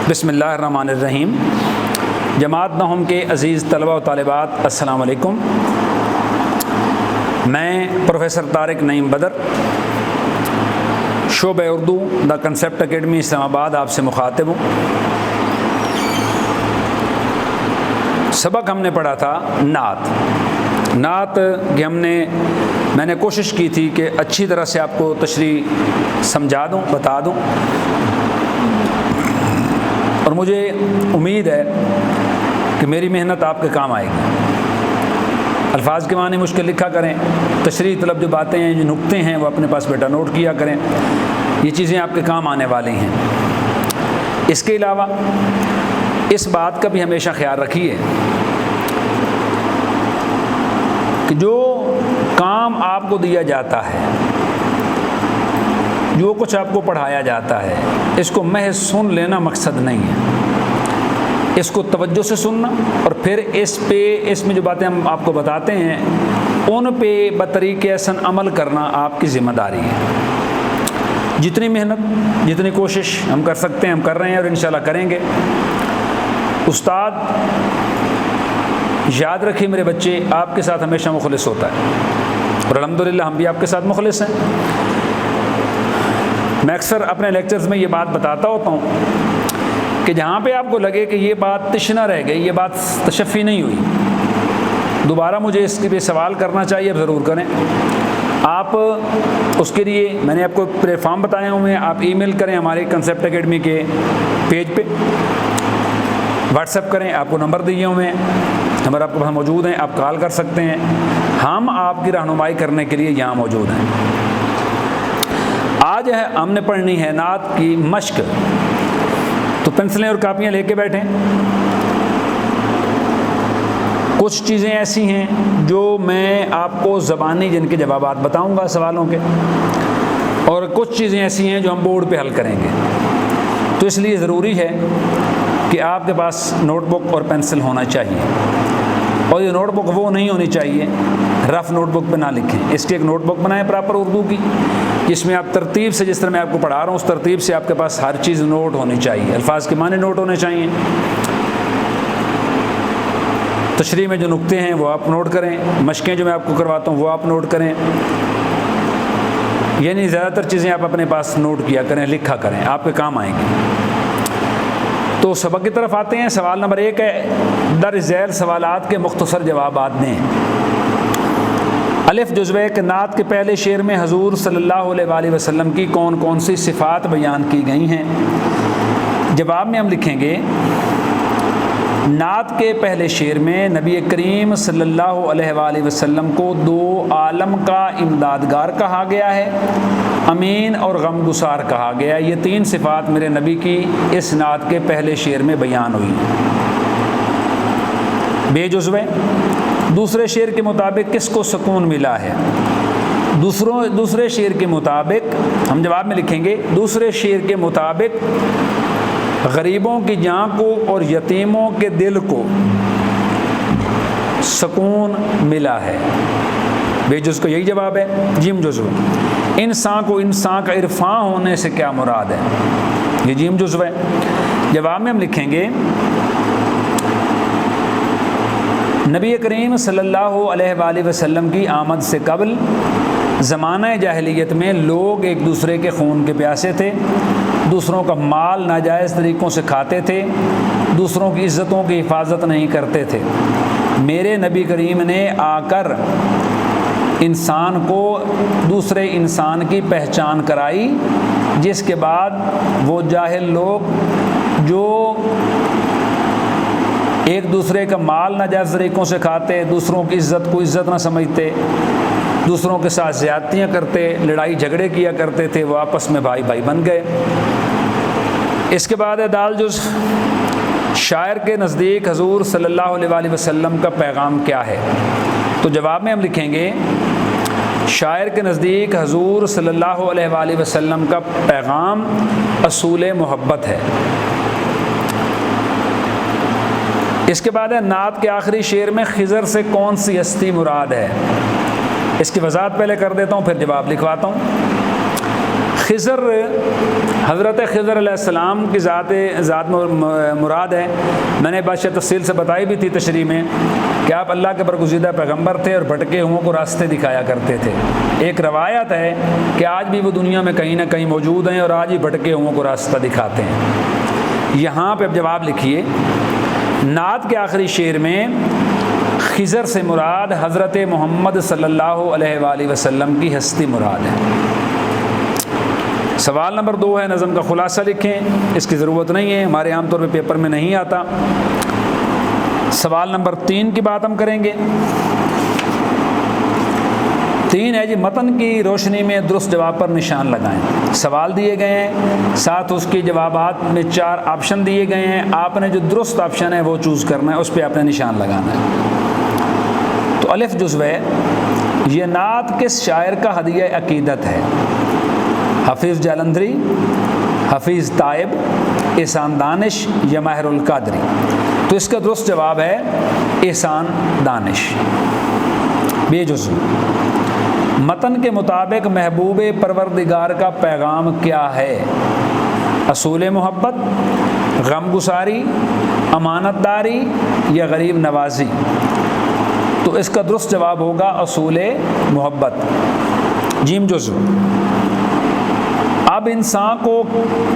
بسم اللہ الرحمن الرحیم۔ جماعت نہم کے عزیز طلبہ و طالبات، السلام علیکم۔ میں پروفیسر طارق نعیم بدر، شعبہ اردو دا کنسیپٹ اکیڈمی اسلام آباد آپ سے مخاطب ہوں۔ سبق ہم نے پڑھا تھا نعت کہ میں نے کوشش کی تھی کہ اچھی طرح سے آپ کو تشریح سمجھا دوں، بتا دوں، اور مجھے امید ہے کہ میری محنت آپ کے کام آئے گی۔ الفاظ کے معنی مشکل لکھا کریں، تشریح طلب جو باتیں ہیں، جو نقطے ہیں، وہ اپنے پاس بیٹا نوٹ کیا کریں، یہ چیزیں آپ کے کام آنے والی ہیں۔ اس کے علاوہ اس بات کا بھی ہمیشہ خیال رکھیے کہ جو کام آپ کو دیا جاتا ہے، جو کچھ آپ کو پڑھایا جاتا ہے، اس کو محض سن لینا مقصد نہیں ہے۔ اس کو توجہ سے سننا، اور پھر اس میں جو باتیں ہم آپ کو بتاتے ہیں ان پہ بطریق احسن عمل کرنا آپ کی ذمہ داری ہے۔ جتنی محنت، جتنی کوشش ہم کر سکتے ہیں ہم کر رہے ہیں، اور انشاءاللہ کریں گے۔ استاد یاد رکھیے میرے بچے، آپ کے ساتھ ہمیشہ مخلص ہوتا ہے، اور الحمدللہ ہم بھی آپ کے ساتھ مخلص ہیں۔ میں اکثر اپنے لیکچرز میں یہ بات بتاتا ہوتا ہوں کہ جہاں پہ آپ کو لگے کہ یہ بات تشنہ رہ گئی، یہ بات تشفی نہیں ہوئی، دوبارہ مجھے اس کے لیے سوال کرنا چاہیے، اب ضرور کریں۔ آپ اس کے لیے میں نے آپ کو پلیٹ فارم بتائے ہوئے ہیں، آپ ای میل کریں ہمارے کنسیپٹ اکیڈمی کے پیج پہ، واٹس ایپ کریں، آپ کو نمبر دیے ہوئے ہیں، نمبر آپ کے پاس موجود ہیں، آپ کال کر سکتے ہیں، ہم آپ کی رہنمائی کرنے کے لیے یہاں موجود ہیں۔ آج ہم نے پڑھنی ہے نعت کی مشق، تو پنسلیں اور کاپیاں لے کے بیٹھیں۔ کچھ چیزیں ایسی ہیں جو میں آپ کو زبانی جن کے جوابات بتاؤں گا سوالوں کے، اور کچھ چیزیں ایسی ہیں جو ہم بورڈ پہ حل کریں گے، تو اس لیے ضروری ہے کہ آپ کے پاس نوٹ بک اور پینسل ہونا چاہیے، اور یہ نوٹ بک وہ نہیں ہونی چاہیے رف نوٹ بک پہ نہ لکھیں، اس کی ایک نوٹ بک بنائیں پراپر اردو کی، جس میں آپ ترتیب سے، جس طرح میں آپ کو پڑھا رہا ہوں اس ترتیب سے آپ کے پاس ہر چیز نوٹ ہونی چاہیے، الفاظ کے معنی نوٹ ہونے چاہیے، تشریح میں جو نقطے ہیں وہ آپ نوٹ کریں، مشقیں جو میں آپ کو کرواتا ہوں وہ آپ نوٹ کریں، یعنی زیادہ تر چیزیں آپ اپنے پاس نوٹ کیا کریں، لکھا کریں، آپ کے کام آئیں گے۔ تو سبق کی طرف آتے ہیں۔ سوال نمبر 1 ہے، در ذیل سوالات کے مختصر جوابات دیں۔ الف جزوہ کہ نعت کے پہلے شعر میں حضور صلی اللہ علیہ وآلہ وسلم کی کون کون سی صفات بیان کی گئی ہیں؟ جواب میں ہم لکھیں گے، نعت کے پہلے شعر میں نبی کریم صلی اللہ علیہ وآلہ وسلم کو 2 عالم کا امدادگار کہا گیا ہے، امین اور غمگسار کہا گیا ہے۔ یہ 3 صفات میرے نبی کی اس نعت کے پہلے شعر میں بیان ہوئی۔ بے جزوے، دوسرے شعر کے مطابق کس کو سکون ملا ہے؟ دوسرے شعر کے مطابق ہم جواب میں لکھیں گے، دوسرے شعر کے مطابق غریبوں کی جان کو اور یتیموں کے دل کو سکون ملا ہے۔ بے جز کا یہی جواب ہے۔ جیم جزو، انسان کو انسان کا عرفان ہونے سے کیا مراد ہے؟ یہ جیم جزو ہے۔ جواب میں ہم لکھیں گے، نبی کریم صلی اللہ علیہ وآلہ وسلم کی آمد سے قبل زمانہ جاہلیت میں لوگ ایک دوسرے کے خون کے پیاسے تھے، دوسروں کا مال ناجائز طریقوں سے کھاتے تھے، دوسروں کی عزتوں کی حفاظت نہیں کرتے تھے۔ میرے نبی کریم نے آ کر انسان کو دوسرے انسان کی پہچان کرائی، جس کے بعد وہ جاہل لوگ جو ایک دوسرے کا مال ناجائز طریقوں سے کھاتے، دوسروں کی عزت کو عزت نہ سمجھتے، دوسروں کے ساتھ زیادتیاں کرتے، لڑائی جھگڑے کیا کرتے تھے، وہ آپس میں بھائی بھائی بن گئے۔ اس کے بعد دال جز، شاعر کے نزدیک حضور صلی اللہ علیہ وآلہ وسلم کا پیغام کیا ہے؟ تو جواب میں ہم لکھیں گے، شاعر کے نزدیک حضور صلی اللہ علیہ وآلہ وسلم کا پیغام اصول محبت ہے۔ اس کے بعد نعت کے آخری شعر میں خضر سے کون سی ہستی مراد ہے؟ اس کی وضاحت پہلے کر دیتا ہوں، پھر جواب لکھواتا ہوں۔ خضر، حضرت خضر علیہ السلام کی ذات مراد ہے. میں نے بات تفصیل سے بتائی بھی تھی تشریح میں کہ آپ اللہ کے برگزیدہ پیغمبر تھے اور بھٹکے ہوں کو راستے دکھایا کرتے تھے. ایک روایت ہے کہ آج بھی وہ دنیا میں کہیں نہ کہیں موجود ہیں اور آج بھی بھٹکے ہوں کو راستہ دکھاتے ہیں. یہاں پہ اب جواب لکھیے. نعت کے آخری شعر میں خضر سے مراد حضرت محمد صلی اللہ علیہ وآلہ وسلم کی ہستی مراد ہے. سوال نمبر 2 ہے، نظم کا خلاصہ لکھیں. اس کی ضرورت نہیں ہے، ہمارے عام طور پہ پیپر میں نہیں آتا. سوال نمبر 3 کی بات ہم کریں گے. 3 ہے جی، متن کی روشنی میں درست جواب پر نشان لگائیں. سوال دیے گئے ہیں، ساتھ اس کے جوابات میں 4 آپشن دیے گئے ہیں. آپ نے جو درست آپشن ہے وہ چوز کرنا ہے، اس پہ آپ نے نشان لگانا ہے. تو الف جزو ہے، یہ نعت کس شاعر کا ہدیہ عقیدت ہے؟ حفیظ جالندھری، حفیظ تائب، احسان دانش یا ماہر القادری؟ تو اس کا درست جواب ہے احسان دانش. بے جزو. متن کے مطابق محبوب پروردگار کا پیغام کیا ہے؟ اصول محبت، غم گساری، امانت داری یا غریب نوازی؟ تو اس کا درست جواب ہوگا اصول محبت. جیم جزو. اب انسان کو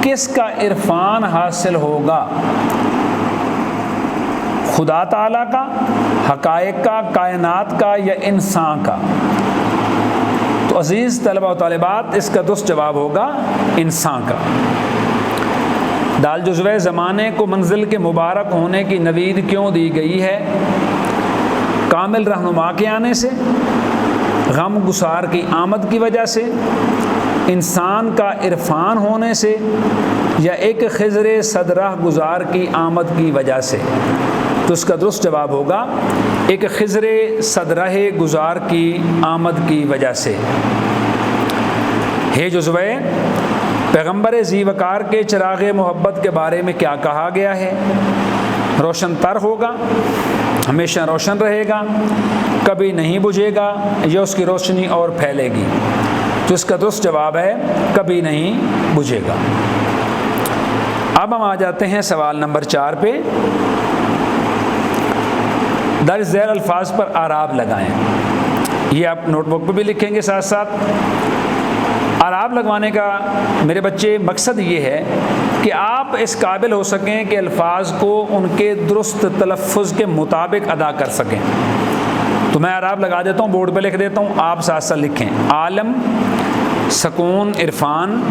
کس کا عرفان حاصل ہوگا؟ خدا تعالیٰ کا، حقائق کا، کائنات کا یا انسان کا؟ تو عزیز طلبہ و طالبات، اس کا درست جواب ہوگا انسان کا. دال جزوے، زمانے کو منزل کے مبارک ہونے کی نوید کیوں دی گئی ہے؟ کامل رہنما کے آنے سے، غم گسار کی آمد کی وجہ سے، انسان کا عرفان ہونے سے یا ایک خضر صدرہ گزار کی آمد کی وجہ سے؟ تو اس کا درست جواب ہوگا ایک خضر صدرہ گزار کی آمد کی وجہ سے. ہے جزوے، پیغمبر ذی وقار کے چراغ محبت کے بارے میں کیا کہا گیا ہے؟ روشن تر ہوگا، ہمیشہ روشن رہے گا، کبھی نہیں بجھے گا یا اس کی روشنی اور پھیلے گی؟ تو اس کا درست جواب ہے کبھی نہیں بجھے گا. اب ہم آ جاتے ہیں سوال نمبر 4 پہ. درج ذیل الفاظ پر اعراب لگائیں. یہ آپ نوٹ بک پہ بھی لکھیں گے ساتھ ساتھ. اعراب لگوانے کا میرے بچے مقصد یہ ہے کہ آپ اس قابل ہو سکیں کہ الفاظ کو ان کے درست تلفظ کے مطابق ادا کر سکیں. تو میں اعراب لگا دیتا ہوں، بورڈ پہ لکھ دیتا ہوں، آپ ساتھ ساتھ لکھیں. عالم، سکون، عرفان،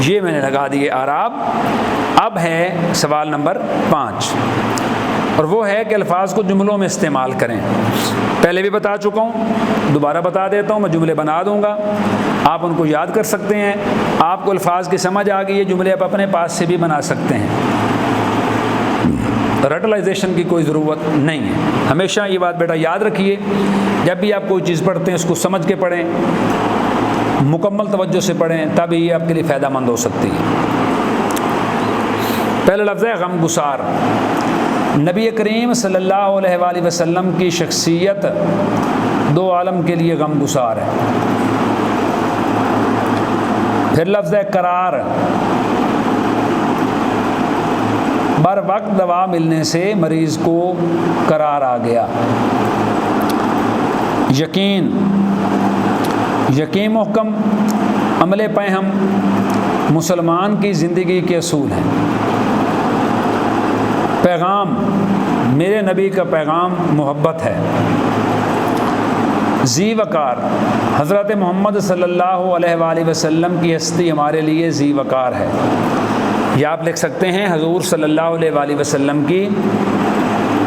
یہ میں نے لگا دیے اعراب. اب ہے سوال نمبر 5 اور وہ ہے کہ الفاظ کو جملوں میں استعمال کریں. پہلے بھی بتا چکا ہوں، دوبارہ بتا دیتا ہوں. میں جملے بنا دوں گا، آپ ان کو یاد کر سکتے ہیں. آپ کو الفاظ کی سمجھ آ گئی ہے، جملے آپ اپنے پاس سے بھی بنا سکتے ہیں. رٹلائزیشن کی کوئی ضرورت نہیں ہے. ہمیشہ یہ بات بیٹا یاد رکھیے، جب بھی آپ کوئی چیز پڑھتے ہیں اس کو سمجھ کے پڑھیں، مکمل توجہ سے پڑھیں، تب یہ آپ کے لیے فائدہ مند ہو سکتی ہے. پہلا لفظ ہے غم گسار. نبی کریم صلی اللہ علیہ وآلہ وسلم کی شخصیت 2 عالم کے لیے غم گسار ہے. پھر لفظ ہے قرار. بر وقت دوا ملنے سے مریض کو قرار آ گیا. یقین، یقین محکم، عمل پیہم مسلمان کی زندگی کے اصول ہیں. پیغام، میرے نبی کا پیغام محبت ہے. ذی وقار، حضرت محمد صلی اللہ علیہ وآلہ وسلم کی ہستی ہمارے لیے ذی وقار ہے. یا آپ لکھ سکتے ہیں حضور صلی اللہ علیہ وآلہ وسلم کی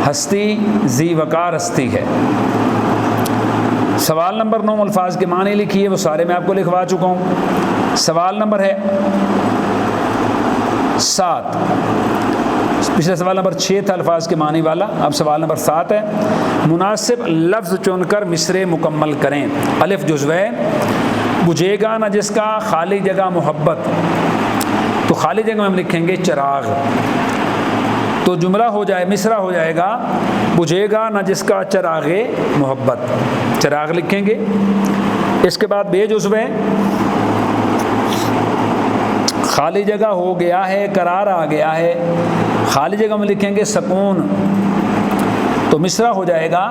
ہستی ذی وقار ہستی ہے۔ سوال نمبر 9 الفاظ کے معنی لکھیے، وہ سارے میں آپ کو لکھوا چکا ہوں۔ سوال نمبر ہے 7، پچھلا سوال نمبر 6 تھا الفاظ کے معنی والا، اب سوال نمبر 7 ہے۔ مناسب لفظ چن کر مصرعے مکمل کریں۔ الف جزو ہے، بجھے گا نہ جس کا خالی جگہ محبت، تو خالی جگہ میں ہم لکھیں گے چراغ، تو جملہ ہو جائے مصرع ہو جائے گا بجھے گا نہ جس کا چراغ محبت، چراغ لکھیں گے۔ اس کے بعد بے جزو ہے، خالی جگہ ہو گیا ہے قرار آ گیا ہے، خالی جگہ میں لکھیں گے سکون، تو مصرع ہو جائے گا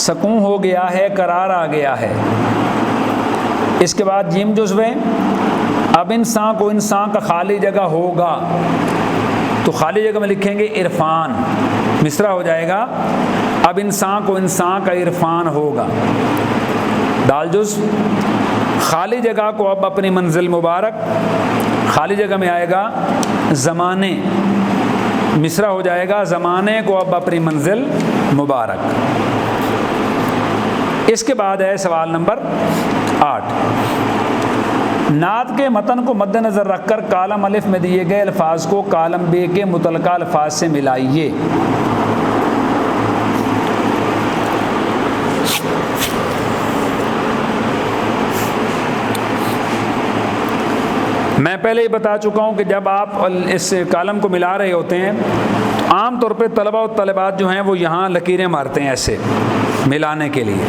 سکون ہو گیا ہے قرار آ گیا ہے۔ اس کے بعد جیم جزو ہے، اب انسان کو انسان کا خالی جگہ ہوگا، تو خالی جگہ میں لکھیں گے عرفان، مصرع ہو جائے گا اب انسان کو انسان کا عرفان ہوگا۔ دال جز، خالی جگہ کو اب اپنی منزل مبارک، خالی جگہ میں آئے گا زمانے، مصرع ہو جائے گا زمانے کو اب اپنی منزل مبارک۔ اس کے بعد ہے سوال نمبر 8، نعت کے متن کو مد نظر رکھ کر کالم الف میں دیے گئے الفاظ کو کالم بے کے متعلقہ الفاظ سے ملائیے۔ میں پہلے ہی بتا چکا ہوں کہ جب آپ اس کالم کو ملا رہے ہوتے ہیں عام طور پہ طلبہ و طالبات جو ہیں وہ یہاں لکیریں مارتے ہیں ایسے ملانے کے لیے،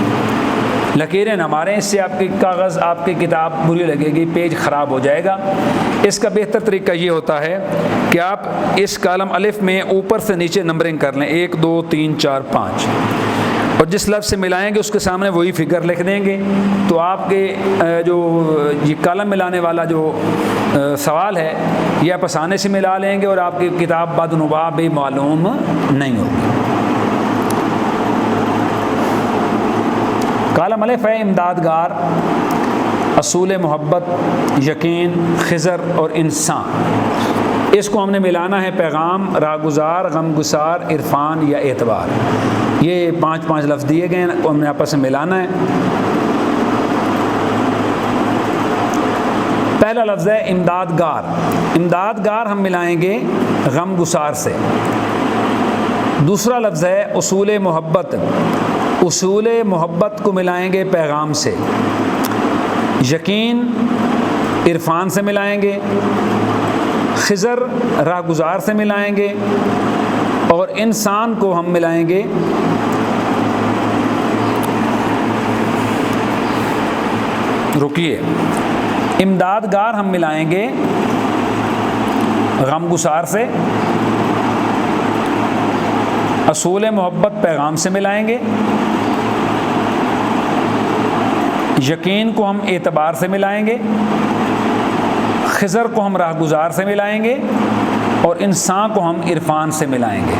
لکیریں نہ ماریں، اس سے آپ کی کاغذ آپ کی کتاب بری لگے گی، پیج خراب ہو جائے گا۔ اس کا بہتر طریقہ یہ ہوتا ہے کہ آپ اس کالم الف میں اوپر سے نیچے نمبرنگ کر لیں، 1 2 3 4 5، اور جس لفظ سے ملائیں گے اس کے سامنے وہی فگر لکھ دیں گے، تو آپ کے جو یہ کالم ملانے والا جو سوال ہے یہ آپ آسانی سے ملا لیں گے اور آپ کی کتاب بدنما بھی معلوم نہیں ہوگی۔ کالم الف ہے امدادگار، اصول محبت، یقین، خضر اور انسان، اس کو ہم نے ملانا ہے پیغام، راگزار، غمگسار، عرفان یا اعتبار، یہ 5 لفظ دیے گئے ہیں، ہم نے آپس میں ملانا ہے۔ پہلا لفظ ہے امدادگار، امدادگار ہم ملائیں گے غمگسار سے۔ دوسرا لفظ ہے اصول محبت، اصول محبت کو ملائیں گے پیغام سے۔ یقین عرفان سے ملائیں گے، خضر راہگزار سے ملائیں گے، اور انسان کو ہم ملائیں گے رکیے امدادگار ہم ملائیں گے غمگسار سے، اصول محبت پیغام سے ملائیں گے، یقین کو ہم اعتبار سے ملائیں گے، خضر کو ہم راہگزار سے ملائیں گے، اور انسان کو ہم عرفان سے ملائیں گے۔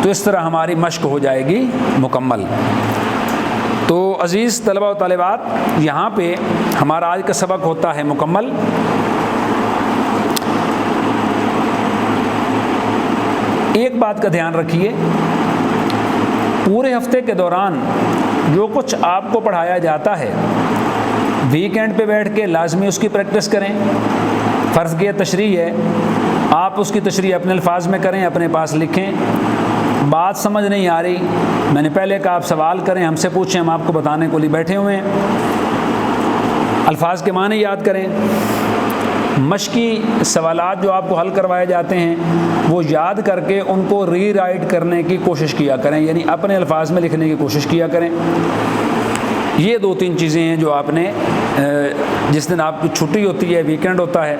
تو اس طرح ہماری مشق ہو جائے گی مکمل۔ تو عزیز طلبہ و طالبات، یہاں پہ ہمارا آج کا سبق ہوتا ہے مکمل۔ ایک بات کا دھیان رکھیے، پورے ہفتے کے دوران جو کچھ آپ کو پڑھایا جاتا ہے ویکینڈ پہ بیٹھ کے لازمی اس کی پریکٹس کریں۔ فرض کیا تشریح ہے، آپ اس کی تشریح اپنے الفاظ میں کریں، اپنے پاس لکھیں۔ بات سمجھ نہیں آ رہی، میں نے پہلے کہا آپ سوال کریں، ہم سے پوچھیں، ہم آپ کو بتانے کے لیے بیٹھے ہوئے ہیں۔ الفاظ کے معنی یاد کریں، مشقی سوالات جو آپ کو حل کروائے جاتے ہیں وہ یاد کر کے ان کو ری رائٹ کرنے کی کوشش کیا کریں، یعنی اپنے الفاظ میں لکھنے کی کوشش کیا کریں۔ یہ 2-3 چیزیں ہیں جو آپ نے جس دن آپ کی چھٹی ہوتی ہے، ویکینڈ ہوتا ہے،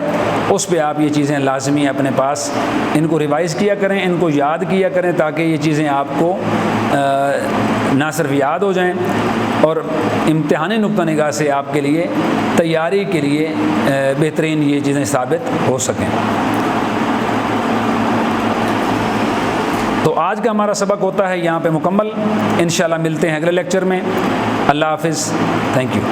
اس پہ آپ یہ چیزیں لازمی اپنے پاس ان کو ریوائز کیا کریں، ان کو یاد کیا کریں، تاکہ یہ چیزیں آپ کو نہ صرف یاد ہو جائیں اور امتحانی نقطہ نگاہ سے آپ کے لیے تیاری کے لیے بہترین یہ چیزیں ثابت ہو سکیں۔ تو آج کا ہمارا سبق ہوتا ہے یہاں پہ مکمل، انشاءاللہ ملتے ہیں اگلے لیکچر میں۔ اللہ حافظ، تھینک یو۔